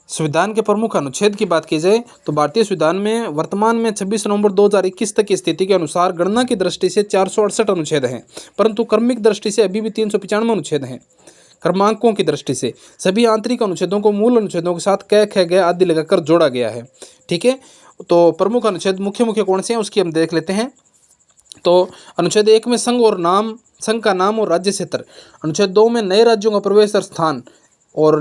संविधान के प्रमुख अनुच्छेद की बात की जाए तो भारतीय संविधान में वर्तमान में 26 नवंबर 2021 तक की स्थिति के अनुसार गणना की दृष्टि से 468 अनुच्छेद हैं, परंतु क्रमिक दृष्टि से अभी भी 395 अनुच्छेद हैं। क्रमांकों की दृष्टि से सभी आंतरिक अनुच्छेदों को मूल अनुच्छेदों के साथ क ख ग आदि लगाकर जोड़ा गया है। ठीक है, तो प्रमुख अनुच्छेद मुख्य मुख्य कौन से हैं उसकी हम देख लेते हैं। तो अनुच्छेद 1 में संघ का नाम और राज्य क्षेत्र। अनुच्छेद 2 में नए राज्यों का प्रवेश और स्थान। और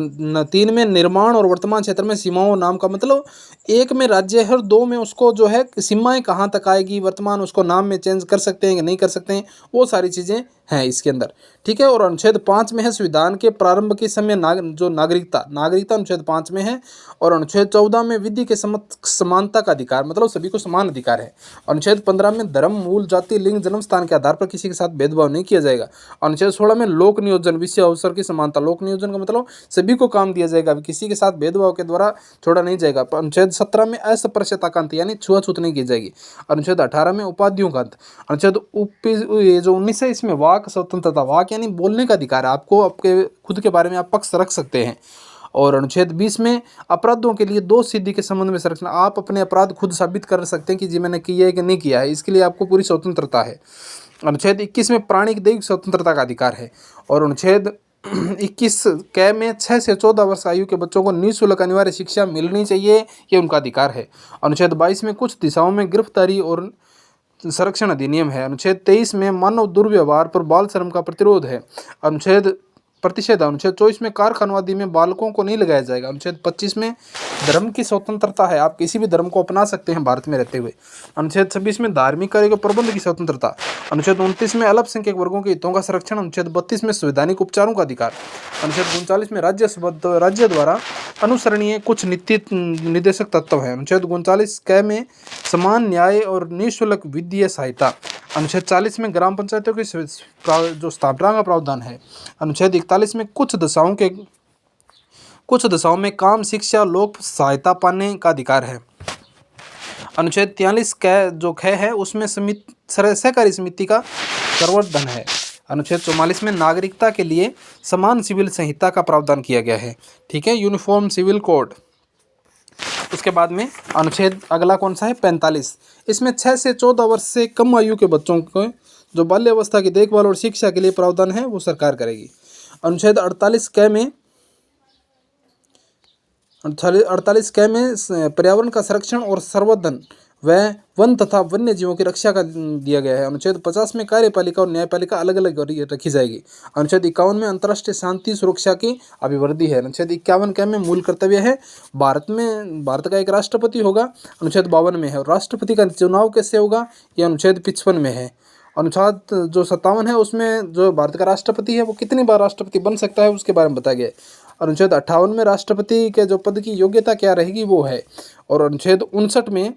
3 में निर्माण और वर्तमान क्षेत्र में सीमाओं नाम का मतलब 1 में राज्य है और 2 में उसको जो है सीमाएं कहाँ तक आएगी, वर्तमान उसको नाम में चेंज कर सकते हैं कि नहीं कर सकते हैं, वो सारी चीज़ें हैं इसके अंदर। ठीक है, और अनुच्छेद 5 में है संविधान के प्रारंभ के समय जो नागरिकता अनुच्छेद 5 में है। और अनुच्छेद 14 में विधि के समानता का अधिकार, मतलब सभी को समान अधिकार है। अनुच्छेद 15 में धर्म, मूल जाति, लिंग, जन्म स्थान के आधार पर किसी के साथ भेदभाव नहीं किया जाएगा। अनुच्छेद 16 में लोक नियोजन, विषय अवसर की समानता। लोक नियोजन का मतलब सभी को काम दिया जाएगा, किसी के साथ भेदभाव के द्वारा छोड़ा नहीं जाएगा। अनुच्छेद 17 में अस्पृश्यता का अंत, यानी छुआछूत नहीं की जाएगी। अनुच्छेद 18 में उपाधियों का अंत। अनुच्छेद ये जो 19 है इसमें वाक स्वतंत्रता, वाक यानी बोलने का अधिकार है, आपको आपके खुद के बारे में आप पक्ष रख सकते हैं। और अनुच्छेद 20 में अपराधों के लिए दोष सिद्धि के संबंध में संरक्षण, आप अपने अपराध खुद साबित कर सकते हैं कि जी मैंने किया है कि नहीं किया है, इसके लिए आपको पूरी स्वतंत्रता है। अनुच्छेद 21 में प्राणिक दैहिक स्वतंत्रता का अधिकार है। और अनुच्छेद 21 क में 6 से 14 वर्ष आयु के बच्चों को निःशुल्क अनिवार्य शिक्षा मिलनी चाहिए, ये उनका अधिकार है। अनुच्छेद 22 में कुछ दिशाओं में गिरफ्तारी और संरक्षण अधिनियम है। अनुच्छेद 23 में मानव दुर्व्यवहार पर बाल श्रम का प्रतिरोध है। अनुच्छेद 24 में कारखानवादी में बालकों को नहीं लगाया जाएगा। अनुच्छेद 25 में धर्म की स्वतंत्रता है, आप किसी भी धर्म को अपना सकते हैं भारत में रहते हुए। अनुच्छेद 26 में धार्मिक कार्य के प्रबंध की स्वतंत्रता। अनुच्छेद 29 में अल्पसंख्यक वर्गों के हितों का संरक्षण। अनुच्छेद 32 में संवैधानिक उपचारों का अधिकार। अनुच्छेद 39 में राज्य द्वारा अनुसरणीय कुछ नीति निर्देशक तत्व हैं। अनुच्छेद 39 क में समान न्याय और निःशुल्क वित्तीय सहायता। अनुच्छेद 40 में ग्राम पंचायतों की जो स्थापना का प्रावधान है। अनुच्छेद 41 में कुछ दशाओं में काम, शिक्षा, लोक सहायता पाने का अधिकार है। अनुच्छेद 43 क जो ख है उसमें सहकारी समिति का संवर्धन है। अनुच्छेद 44 में नागरिकता के लिए समान सिविल संहिता का प्रावधान किया गया है। ठीक है, यूनिफॉर्म सिविल कोड। उसके बाद में अनुच्छेद अगला कौन सा है 45, इसमें 6 से 14 वर्ष से कम आयु के बच्चों को जो बाल्यावस्था की देखभाल और शिक्षा के लिए प्रावधान है वो सरकार करेगी। अनुच्छेद 48 क में पर्यावरण का संरक्षण और संवर्धन व वन तथा वन्य जीवों की रक्षा का दिया गया है। अनुच्छेद 50 में कार्यपालिका और न्यायपालिका अलग अलग रखी जाएगी। अनुच्छेद 51 में अंतर्राष्ट्रीय शांति सुरक्षा की अभिवृद्धि है। अनुच्छेद 51 के में मूल कर्तव्य है, भारत का एक राष्ट्रपति होगा। अनुच्छेद 52 में है। और राष्ट्रपति का चुनाव कैसे होगा, यह अनुच्छेद 55 में है। अनुच्छेद जो 57 है उसमें जो भारत का राष्ट्रपति है वो कितनी बार राष्ट्रपति बन सकता है उसके बारे में बताया गया है। अनुच्छेद 58 में राष्ट्रपति के जो पद की योग्यता क्या रहेगी वो है। और अनुच्छेद 59 में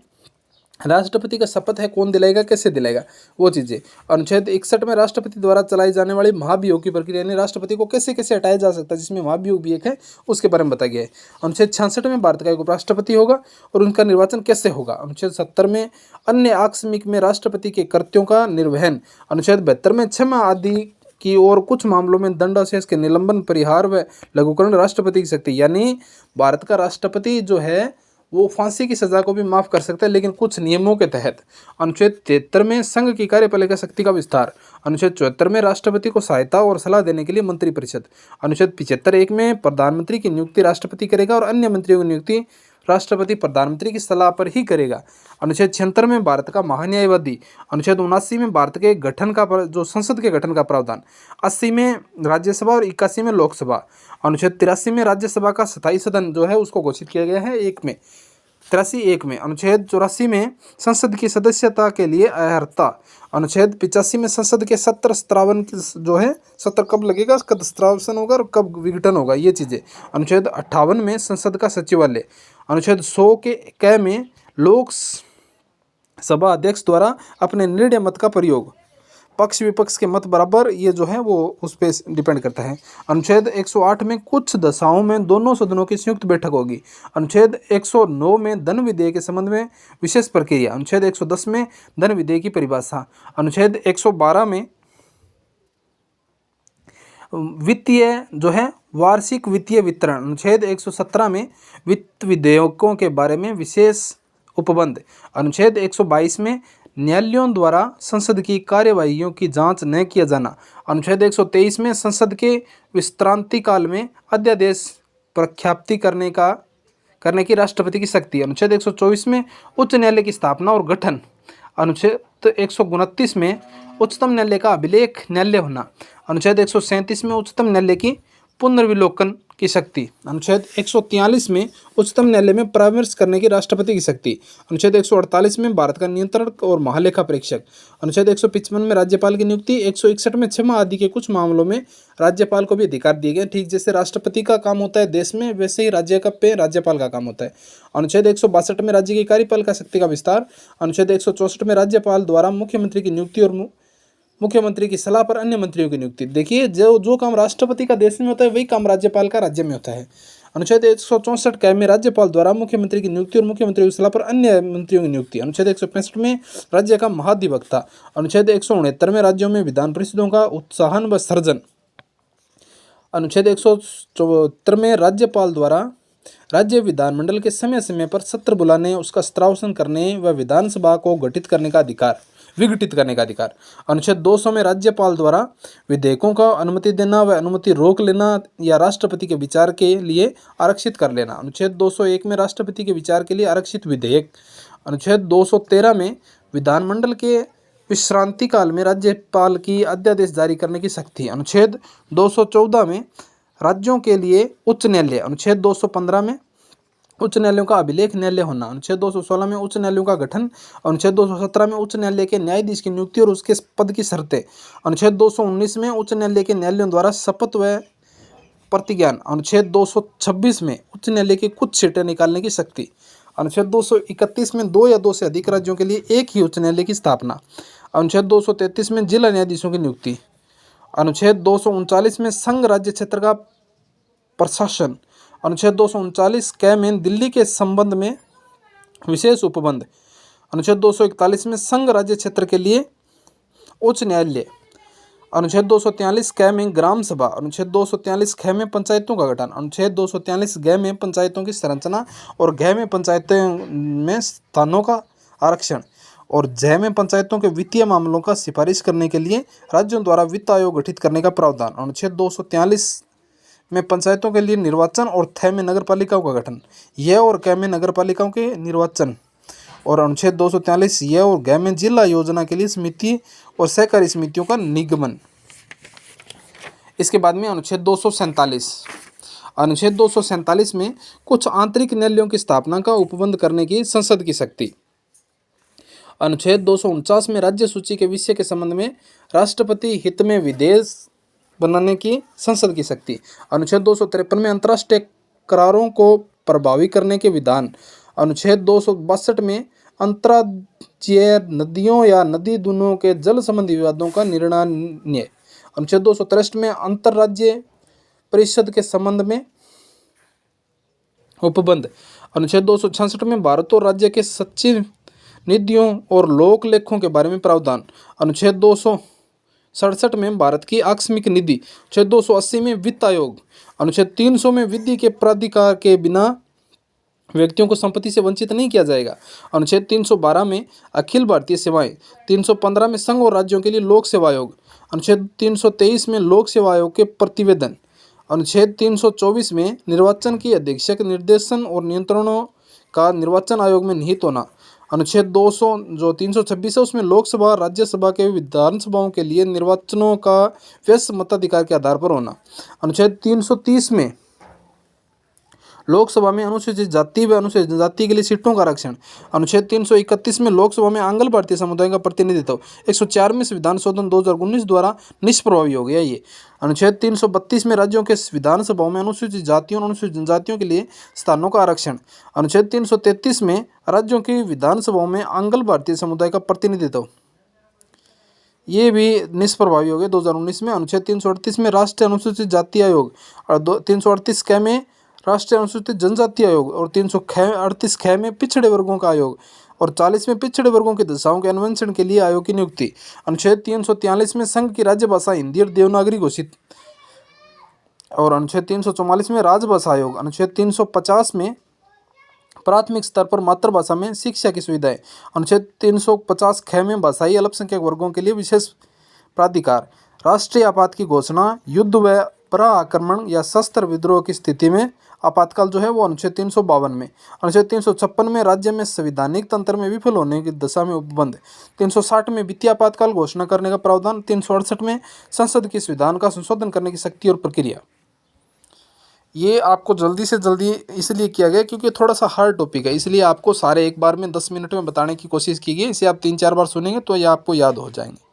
राष्ट्रपति का शपथ है कौन दिलाएगा, कैसे दिलाएगा, वो चीज़ें। अनुच्छेद 61 में राष्ट्रपति द्वारा चलाई जाने वाली महाभियोग की प्रक्रिया, यानी राष्ट्रपति को कैसे कैसे हटाया जा सकता है, जिसमें महाभियोग भी एक है, उसके बारे में बताया गया है। अनुच्छेद 66 में भारत का एक उपराष्ट्रपति होगा और उनका निर्वाचन कैसे होगा। अनुच्छेद 70 में अन्य आकस्मिक में राष्ट्रपति के कृत्यों का निर्वहन। अनुच्छेद 72 में क्षमा आदि की और कुछ मामलों में दंडाशेष के निलंबन, परिहार व लघुकरण राष्ट्रपति की शक्ति, यानी भारत का राष्ट्रपति जो है वो फांसी की सजा को भी माफ कर सकता है, लेकिन कुछ नियमों के तहत। अनुच्छेद 73 में संघ की कार्यपालिका शक्ति का विस्तार। अनुच्छेद 74 में राष्ट्रपति को सहायता और सलाह देने के लिए मंत्रिपरिषद। अनुच्छेद 75(1) में प्रधानमंत्री की नियुक्ति राष्ट्रपति करेगा और अन्य मंत्रियों की नियुक्ति राष्ट्रपति प्रधानमंत्री की सलाह पर ही करेगा। अनुच्छेद 76 में भारत का महान्यायवादी। अनुच्छेद 79 में भारत के गठन का जो संसद के गठन का प्रावधान। 80 में राज्यसभा और 81 में लोकसभा। अनुच्छेद 83 में राज्यसभा का स्थायी सदन जो है उसको घोषित किया गया है 83(1) में। अनुच्छेद 84 में संसद की सदस्यता के लिए अर्हता। अनुच्छेद 85 में संसद के सत्र स्त्रावन जो है सत्र कब लगेगा, कब स्त्रावन होगा और कब विघटन होगा, ये चीज़ें। अनुच्छेद 58 में संसद का सचिवालय। अनुच्छेद 100 के क में लोक सभा अध्यक्ष द्वारा अपने निर्णय मत का प्रयोग, पक्ष विपक्ष के मत बराबर, ये जो है वो उस पर डिपेंड करता है। अनुच्छेद 108 में कुछ दशाओं में दोनों सदनों की संयुक्त बैठक होगी। अनुच्छेद 109 में धन विधेयक के संबंध में विशेष प्रक्रिया। अनुच्छेद 110 में धन विधेयक की परिभाषा। अनुच्छेद 112 में वित्तीय जो है वार्षिक वित्तीय वितरण, अनुच्छेद 117 में वित्त विधेयकों के बारे में विशेष उपबंध, अनुच्छेद 122 में न्यायालयों द्वारा संसद की कार्यवाहियों की जांच न किया जाना, अनुच्छेद 123 में संसद के विश्रांति काल में अध्यादेश प्रख्याप्ति करने की राष्ट्रपति की शक्ति, अनुच्छेद 124 में उच्च न्यायालय की स्थापना और गठन, अनुच्छेद 129 में उच्चतम न्यायालय का अभिलेख न्यायालय होना, अनुच्छेद 137 में उच्चतम न्यायालय की पुनर्विलोकन की शक्ति, अनुच्छेद 143 में उच्चतम न्यायालय में परामर्श करने की राष्ट्रपति की शक्ति, अनुच्छेद 148 में भारत का नियंत्रण और महालेखा परीक्षक, अनुच्छेद 155 में राज्यपाल की नियुक्ति, 161 में क्षमा आदि के कुछ मामलों में राज्यपाल को भी अधिकार दिए गए। ठीक जैसे राष्ट्रपति का काम होता है देश में, वैसे ही राज्यपाल का काम होता है। अनुच्छेद 162 में राज्य की कार्यपालिका शक्ति का विस्तार, अनुच्छेद 164 में राज्यपाल द्वारा मुख्यमंत्री की नियुक्ति और मुख्यमंत्री की सलाह पर अन्य मंत्रियों की नियुक्ति। देखिए, जो काम राष्ट्रपति का देश में होता है वही काम राज्यपाल का राज्य में होता है। अनुच्छेद 164 क में राज्यपाल द्वारा मुख्यमंत्री की नियुक्ति और मुख्यमंत्री की सलाह पर अन्य मंत्रियों की नियुक्ति। अनुच्छेद 165 में राज्य का महाधिवक्ता। अनुच्छेद 169 में राज्यों में विधान परिषदों का उत्साहन व सर्जन। अनुच्छेद 174 में राज्यपाल द्वारा राज्य विधानमंडल के समय समय पर सत्र बुलाने, उसका स्त्रावसन करने व विधानसभा को विघटित करने का अधिकार। अनुच्छेद 200 में राज्यपाल द्वारा विधेयकों का अनुमति देना व अनुमति रोक लेना या राष्ट्रपति के विचार के लिए आरक्षित कर लेना। अनुच्छेद 201 में राष्ट्रपति के विचार के लिए आरक्षित विधेयक। अनुच्छेद 213 में विधानमंडल के विश्रांति काल में राज्यपाल की अध्यादेश जारी करने की शक्ति। अनुच्छेद 214 में राज्यों के लिए उच्च न्यायालय। अनुच्छेद 215 में उच्च न्यायालयों का अभिलेख न्यायालय होना। अनुच्छेद 216 में उच्च न्यायालयों का गठन। अनुच्छेद 217 में उच्च न्यायालय के न्यायाधीश की नियुक्ति और उसके पद की शर्तें। अनुच्छेद 219 में उच्च न्यायालय के न्यायालयों द्वारा शपथ व प्रतिज्ञान। अनुच्छेद 226 में उच्च न्यायालय की कुछ सीटें निकालने की शक्ति। अनुच्छेद 231 में 2 या 2 से अधिक राज्यों के लिए एक ही उच्च न्यायालय की स्थापना। अनुच्छेद 233 में जिला न्यायाधीशों की नियुक्ति। अनुच्छेद 239 में संघ राज्य क्षेत्र का प्रशासन। अनुच्छेद 239 क में दिल्ली के संबंध में विशेष उपबंध। अनुच्छेद 241 में संघ राज्य क्षेत्र के लिए उच्च न्यायालय। अनुच्छेद 243 क में ग्राम सभा। अनुच्छेद 243 ख में पंचायतों का गठन। अनुच्छेद 243 ग में पंचायतों की संरचना और घ में पंचायतों में स्थानों का आरक्षण और झ में पंचायतों के वित्तीय मामलों का सिफारिश करने के लिए राज्यों द्वारा वित्त आयोग गठित करने का प्रावधान। अनुच्छेद 243 में पंचायतों के लिए निर्वाचन और थ में नगरपालिकाओं का गठन, य और क में नगरपालिकाओं के निर्वाचन और अनुच्छेद 243 य और ग में जिला योजना के लिए समिति और सहकारी समितियों का निगमन। इसके बाद में अनुच्छेद 247। अनुच्छेद 247 में कुछ आंतरिक न्यायालयों की स्थापना का उपबंध करने की संसद की शक्ति। अनुच्छेद 249 में राज्य सूची के विषय के संबंध में राष्ट्रपति हित में विधेयक बनाने की संसद की शक्ति। अनुच्छेद 253 में अंतर्राष्ट्रीय करारों को प्रभावी करने के विधान। अनुच्छेद 262 में अंतर्राज्यीय नदियों या नदी दूनों के जल संबंधी विवादों का निर्णय। अनुच्छेद 263 में अंतर्राज्यीय परिषद के संबंध में उपबंध। अनुच्छेद 266 में भारत और राज्य के सचिव निधियों और लोक लेखों के बारे में प्रावधान। अनुच्छेद 267 में भारत की आकस्मिक निधि। अनुच्छेद 280 में वित्त आयोग। अनुच्छेद 300 में विधि के प्राधिकार के बिना व्यक्तियों को संपत्ति से वंचित नहीं किया जाएगा। अनुच्छेद 312 में अखिल भारतीय सेवाएं। 315 में संघ और राज्यों के लिए लोक सेवा आयोग। अनुच्छेद 323 में लोक सेवा आयोग के प्रतिवेदन। अनुच्छेद 324 में निर्वाचन की अधीक्षक निर्देशन और नियंत्रणों का निर्वाचन आयोग में निहित होना। अनुच्छेद 200 जो 326 है उसमें लोकसभा राज्यसभा के विधानसभाओं के लिए निर्वाचनों का व्यस्त मताधिकार के आधार पर होना। अनुच्छेद 330 में लोकसभा में अनुसूचित जाति व अनुसूचित जनजाति के लिए सीटों का आरक्षण। अनुच्छेद 331 में लोकसभा में आंग्ल भारतीय समुदाय का प्रतिनिधित्व। 104 में संविधान शोधन 2019 द्वारा निष्प्रभावी हो गया ये। अनुच्छेद 332 में राज्यों के विधानसभाओं में अनुसूचित जातियों और अनुसूचित जनजातियों के लिए स्थानों का आरक्षण। अनुच्छेद 333 में राज्यों की विधानसभाओं में आंग्ल भारतीय समुदाय का प्रतिनिधित्व, ये भी निष्प्रभावी हो गया 2019 में। अनुच्छेद 338 में राष्ट्रीय अनुसूचित जाति आयोग और 338 क में राष्ट्रीय अनुसूचित जनजाति आयोग और 338 ख में पिछड़े वर्गों का आयोग और 40 में पिछड़े वर्गों की दशाओं के अन्वेषण के लिए आयोग की नियुक्ति। अनुच्छेद 343 में संघ की राज्य भाषा हिंदी और देवनागरी घोषित और अनुच्छेद 344 में राजभाषा आयोग, अनुच्छेद 350 में प्राथमिक स्तर पर मातृभाषा में शिक्षा की सुविधाएं, अनुच्छेद 350 ख में भाषाई अल्पसंख्यक वर्गों के लिए विशेष प्राधिकार, राष्ट्रीय आपात की घोषणा, युद्ध व पराक्रमण या शस्त्र विद्रोह की स्थिति में आपातकाल जो है वो अनुच्छेद 352 में, अनुच्छेद 356 में राज्य में संवैधानिक तंत्र में विफल होने की दशा में उपबंध, 360 में वित्तीय आपातकाल घोषणा करने का प्रावधान, 368 में संसद के संविधान का संशोधन करने की शक्ति और प्रक्रिया। ये आपको जल्दी से जल्दी इसलिए किया गया क्योंकि थोड़ा सा हार्ड टॉपिक है, इसलिए आपको सारे एक बार में 10 मिनट में बताने की कोशिश की गई। इसे आप 3-4 बार सुनेंगे तो ये आपको याद हो जाएंगे।